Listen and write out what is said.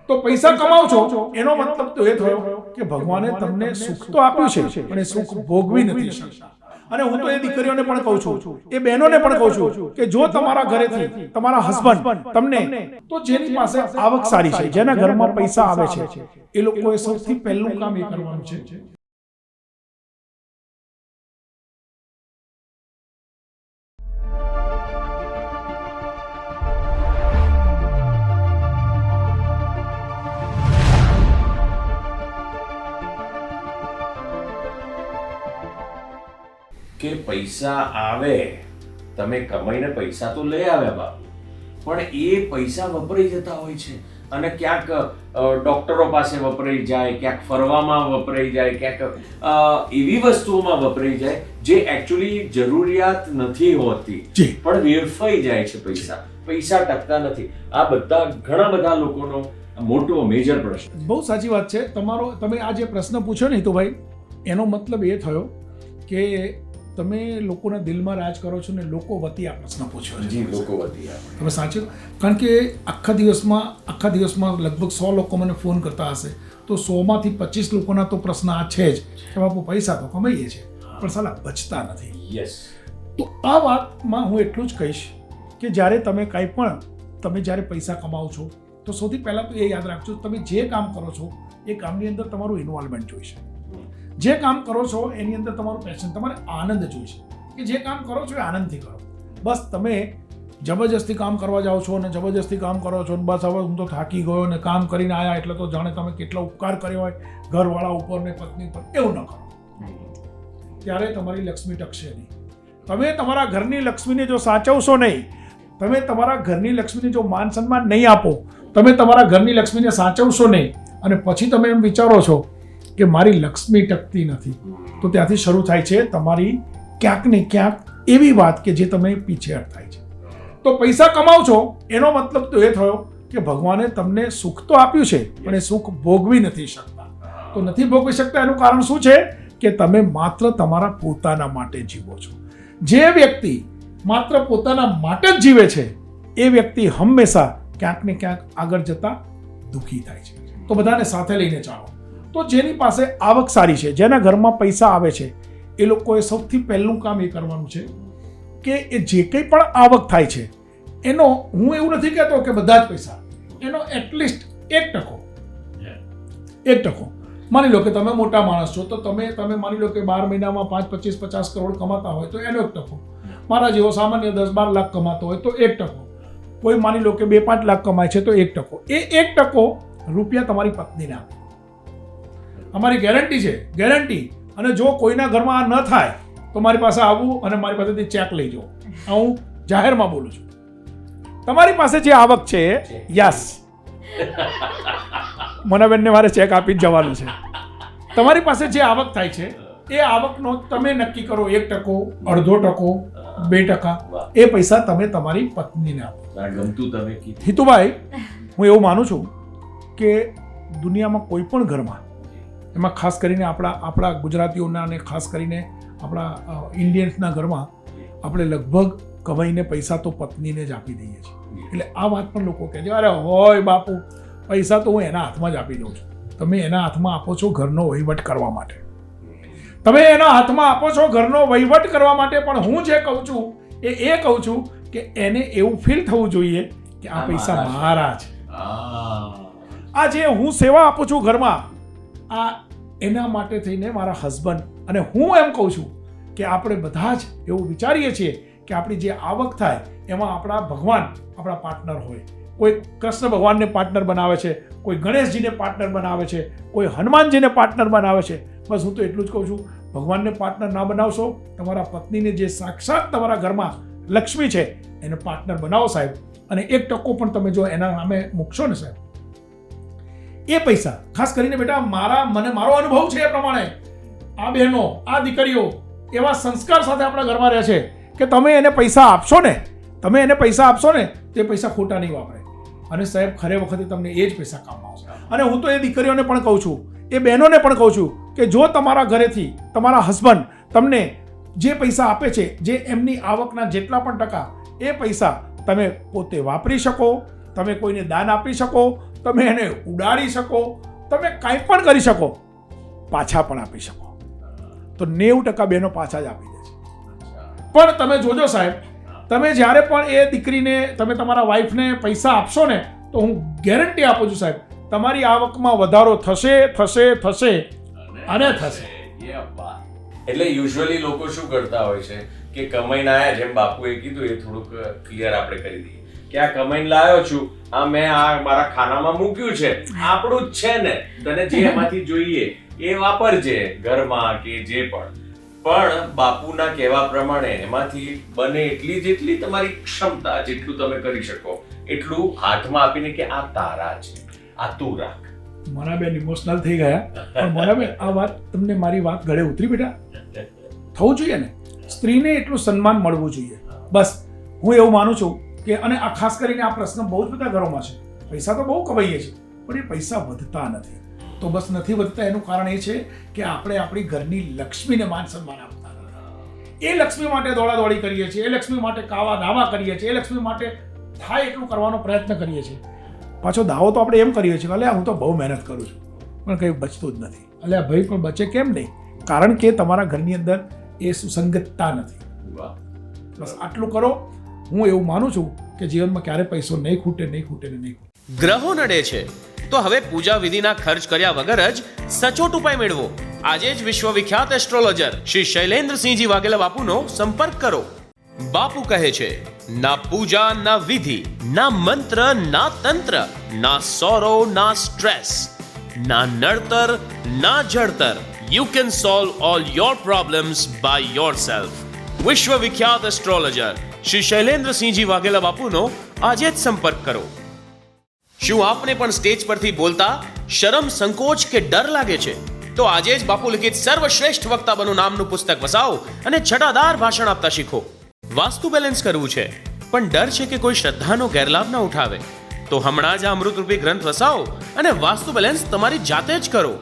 તો પૈસા કમાવ છો એનો મતલબ તો એ થયો કે ભગવાને તમને સુખ તો આપ્યું છે પણ એ સુખ ભોગવી નથી શકતા. અને હું તો એ દીકરીઓને પણ કહું છું, એ બહેનોને પણ કહું છું કે જો તમારા ઘરેથી તમારા હસબન્ડ તમને, તો જેની પાસે આવક સારી છે, જેના ઘરમાં પૈસા આવે છે, એ લોકોએ સૌથી પહેલું કામ એ કરવાનું છે કે પૈસા આવે, તમે કમાઈને પૈસા તો લઈ આવ્યા બાપુ, પણ એ પૈસા વપરાઈ જતા હોય છે અને ક્યાંક ડોક્ટરો પાસે વપરાઈ જાય, ક્યાંક ફરવામાં વપરાઈ જાય, ક્યાંક એવી વસ્તુઓમાં વપરાઈ જાય જે એકચ્યુઅલી જરૂરિયાત નથી હોતી, પણ વેડફાઈ જાય છે. પૈસા ટકતા નથી. આ બધા ઘણા બધા લોકોનો મોટો મેજર પ્રશ્ન. બહુ સાચી વાત છે તમે આ જે પ્રશ્ન પૂછ્યો ને તો ભાઈ, એનો મતલબ એ થયો કે તમે લોકોના દિલમાં રાજ કરો છો ને લોકો વતી આ પ્રશ્ન પૂછ્યો છે. જી, લોકો વતી તમે સાચું, કારણ કે આખા દિવસમાં લગભગ 100 લોકો મને ફોન કરતા હશે, તો 100માંથી 25 લોકોના તો પ્રશ્ન આ છે જ કે બાપુ પૈસા તો કમાઈએ છીએ પણ સાલા બચતા નથી. યસ. તો આ વાતમાં હું એટલું જ કહીશ કે જ્યારે તમે જ્યારે પૈસા કમાવો છો તો સૌથી પહેલાં તો એ યાદ રાખજો, તમે જે કામ કરો છો એ કામની અંદર તમારું ઇન્વોલ્વમેન્ટ જોઈશે. જે કામ કરો છો એની અંદર તમારું પેશન, તમારે આનંદ જોઈશે કે જે કામ કરો છો એ આનંદથી કરો. બસ તમે જબરજસ્તી કામ કરવા જાઓ છો અને જબરજસ્તી કામ કરો છો અને બસ હવે હું તો થાકી ગયો ને કામ કરીને આવ્યા એટલે તો જાણે તમે કેટલો ઉપકાર કર્યો હોય ઘરવાળા ઉપર ને પત્ની પર, એવું ન કરો. ત્યારે તમારી લક્ષ્મી ટકશે નહીં. તમે તમારા ઘરની લક્ષ્મીને જો સાચવશો નહીં, તમે તમારા ઘરની લક્ષ્મીને જો માન સન્માન નહીં આપો, તમે તમારા ઘરની લક્ષ્મીને સાચવશો નહીં અને પછી તમે એમ વિચારો છો કે મારી લક્ષ્મી ટકતી નથી, તો ત્યાંથી શરૂ થાય છે તમારી ક્યાંક ને ક્યાંક એવી વાત કે જે તમે પીછેહટ થાય છે. તો પૈસા કમાવ છો એનો મતલબ તો એ થયો કે ભગવાને તમને સુખ તો આપ્યું છે પણ એ સુખ ભોગવી નથી શકતા. તો નથી ભોગવી શકતા એનું કારણ શું છે કે તમે માત્ર તમારા પોતાના માટે જીવો છો. જે વ્યક્તિ માત્ર પોતાના માટે જ જીવે છે એ વ્યક્તિ હંમેશા ક્યાંક ને ક્યાંક આગળ જતા દુઃખી થાય છે. તો બધાને સાથે લઈને ચાલો. તો જેની પાસે આવક સારી છે, જેના ઘરમાં પૈસા આવે છે, એ લોકોએ સૌથી પહેલું કામ એ કરવાનું છે કે એ જે કંઈ પણ આવક થાય છે એનો, હું એવું નથી કહેતો કે બધા જ પૈસા, એનો એટલીસ્ટ 1% માની લો કે તમે મોટા માણસ છો તો તમે માની લો કે 12 મહિનામાં 5, 25, 50 કરોડ કમાતા હોય તો એનો 1%. મારા જેવો સામાન્ય 10-12 લાખ કમાતો હોય તો 1%. કોઈ માની લો કે 2-5 લાખ કમાય છે તો 1%. એ 1% રૂપિયા તમારી પત્નીને આપો. અમારી ગેરંટી છે, ગેરંટી. અને જો કોઈના ઘરમાં આ ન થાય તો મારી પાસે આવવું અને મારી પાસેથી ચેક લઈ જવો. હું જાહેરમાં બોલું છું. તમારી પાસે જે આવક છે, યસ, મનાબેનને મારે ચેક આપી જ જવાનું છે. તમારી પાસે જે આવક થાય છે એ આવકનો તમે નક્કી કરો 1%, 0.5%, 2%, એ પૈસા તમે તમારી પત્નીને આપો. ગમતું તમે કીધું. હિતુભાઈ, હું એવું માનું છું કે દુનિયામાં કોઈ પણ ઘરમાં, એમાં ખાસ કરીને આપણા ગુજરાતીઓના અને ખાસ કરીને આપણા ઇન્ડિયન્સના ઘરમાં આપણે લગભગ કમાઈને પૈસા તો પત્નીને જ આપી દઈએ છીએ. એટલે આ વાત પણ લોકો કહે છે, અરે હોય બાપુ, પૈસા તો હું એના હાથમાં જ આપી દઉં છું. તમે એના હાથમાં આપો છો ઘરનો વહીવટ કરવા માટે. તમે એના હાથમાં આપો છો ઘરનો વહીવટ કરવા માટે, પણ હું જે કહું છું એ કહું છું કે એને એવું ફીલ થવું જોઈએ કે આ પૈસા મારા છે. આ જે હું સેવા આપું છું ઘરમાં, આ એના માટે થઈને મારા હસબન્ડ, અને હું એમ કહું છું કે આપણે બધા જ એવું વિચારીએ છીએ કે આપણી જે આવક થાય એમાં આપણા ભગવાન આપણા પાર્ટનર હોય. કોઈ કૃષ્ણ ભગવાનને પાર્ટનર બનાવે છે, કોઈ ગણેશજીને પાર્ટનર બનાવે છે, કોઈ હનુમાનજીને પાર્ટનર બનાવે છે. બસ હું તો એટલું જ કહું છું, ભગવાનને પાર્ટનર ના બનાવશો, તમારા પત્નીને જે સાક્ષાત તમારા ઘરમાં લક્ષ્મી છે એને પાર્ટનર બનાવો સાહેબ. અને 1% પણ તમે જો એના નામે મૂકશો ને સાહેબ, એ પૈસા ખાસ કરીને બેટા મારો અનુભવ છે એ પ્રમાણે આ બહેનો, આ દીકરીઓ એવા સંસ્કાર સાથે આપણા ઘરમાં રહે છે કે તમે એને પૈસા આપશો ને તે પૈસા ખોટા નહીં વાપરે. અને સાહેબ ખરે વખતે તમને એ જ પૈસા કામમાં આવશે. અને હું તો એ દીકરીઓને પણ કહું છું, એ બહેનોને પણ કહું છું કે જો તમારા ઘરેથી તમારા હસબન્ડ તમને જે પૈસા આપે છે, જે એમની આવકના જેટલા પણ ટકા, એ પૈસા તમે પોતે વાપરી શકો, તમે કોઈને દાન આપી શકો, તમે એને ઉડાડી શકો, તમે કાંઈ પણ કરી શકો, પાછા પણ આપી શકો. તો 90% બહેનો પાછા જ આપી દે છે. પણ તમે જોજો સાહેબ, તમે જ્યારે પણ એ દીકરીને તમે તમારા વાઈફને પૈસા આપશો ને, તો હું ગેરંટી આપું છું સાહેબ, તમારી આવકમાં વધારો થશે થશે થશે અને થશે. એટલે યુઝ્યુઅલી લોકો શું કરતા હોય છે કે કમાઈને આયા, જેમ બાપુએ કીધું એ થોડુંક ક્લિયર આપણે કરી દઈએ કે આ કમાઈને લાવ્યો છું, આ મેં આ મારા ખાનામાં મૂક્યું છે, આપણું જ છે ને, તને જે એમાંથી જોઈએ એ વાપરજે ઘરમાં કે જે પણ બાપુના કહેવા પ્રમાણે એમાંથી બને એટલી જેટલી તમારી ક્ષમતા, જેટલું તમે કરી શકો એટલું હાથમાં આપીને કે આ તારા છે, આ તું રાખ. મોનાબેન ઇમોશનલ થઈ ગયા. પણ મોનાબેન, આ વાત તમને મારી વાત ગળે ઉતરી બેટા? થવું જોઈએ ને, સ્ત્રીને એટલું સન્માન મળવું જોઈએ. બસ હું એવું માનું છું કે, અને આ ખાસ કરીને આ પ્રશ્ન બહુ જ બધા ઘરોમાં છે, પૈસા તો બહુ કમાઈએ છીએ પણ એ પૈસા વધતા નથી. તો બસ નથી વધતા એનું કારણ એ છે કે આપણે આપણી ઘરની લક્ષ્મીને માન સન્માન આપતા નથી. એ લક્ષ્મી માટે દોડાદોડી કરીએ છીએ, એ લક્ષ્મી માટે કાવા દાવા કરીએ છીએ, એ લક્ષ્મી માટે થાય એટલું કરવાનો પ્રયત્ન કરીએ છીએ. પાછો દાવો તો આપણે એમ કરીએ છીએ, અલ્યા હું તો બહુ મહેનત કરું છું પણ કંઈ બચતું જ નથી. અલ્યા ભાઈ, પણ બચે કેમ નહીં? કારણ કે તમારા ઘરની અંદર એ સુસંગતતા નથી. બસ આટલું કરો. હું એવું માનું છું કે જીવનમાં ક્યારે પૈસો નહીં ખૂટે, નહીં ખૂટે ને નહીં ખૂટે. ગ્રહો નડે છે તો હવે પૂજા વિધિના ખર્ચ કર્યા વગર જ સચોટ ઉપાય મેળવો. આજે જ વિશ્વવિખ્યાત એસ્ટ્રોલોજર શ્રી શૈલેન્દ્રસિંહજી વાઘેલા બાપુનો સંપર્ક કરો. બાપુ કહે છે, ના પૂજા ના વિધિ, ના મંત્ર ના તંત્ર, ના સોરો ના સ્ટ્રેસ, ના નડતર ના જળતર. You can solve all your problems by yourself. વિશ્વવિખ્યાત એસ્ટ્રોલોજર શ્રી શૈલેન્દ્રસિંહજી વાઘેલા બાપુનો આજે જ સંપર્ક કરો. શું આપને પણ સ્ટેજ પરથી બોલતા શરમ, સંકોચ કે ડર લાગે છે? તો આજે જ બાપુ લિખિત સર્વશ્રેષ્ઠ વક્તા બનો નામનું પુસ્તક વસાવો અને છટાદાર ભાષણ આપતા શીખો. વાસ્તુ બેલેન્સ કરવું છે પણ ડર છે કે કોઈ શ્રદ્ધાનો ગેરલાભ ન ઉઠાવે? તો હમણાં જ આ અમૃતરૂપી ગ્રંથ વસાવો અને વાસ્તુ બેલેન્સ તમારી જાતે જ કરો.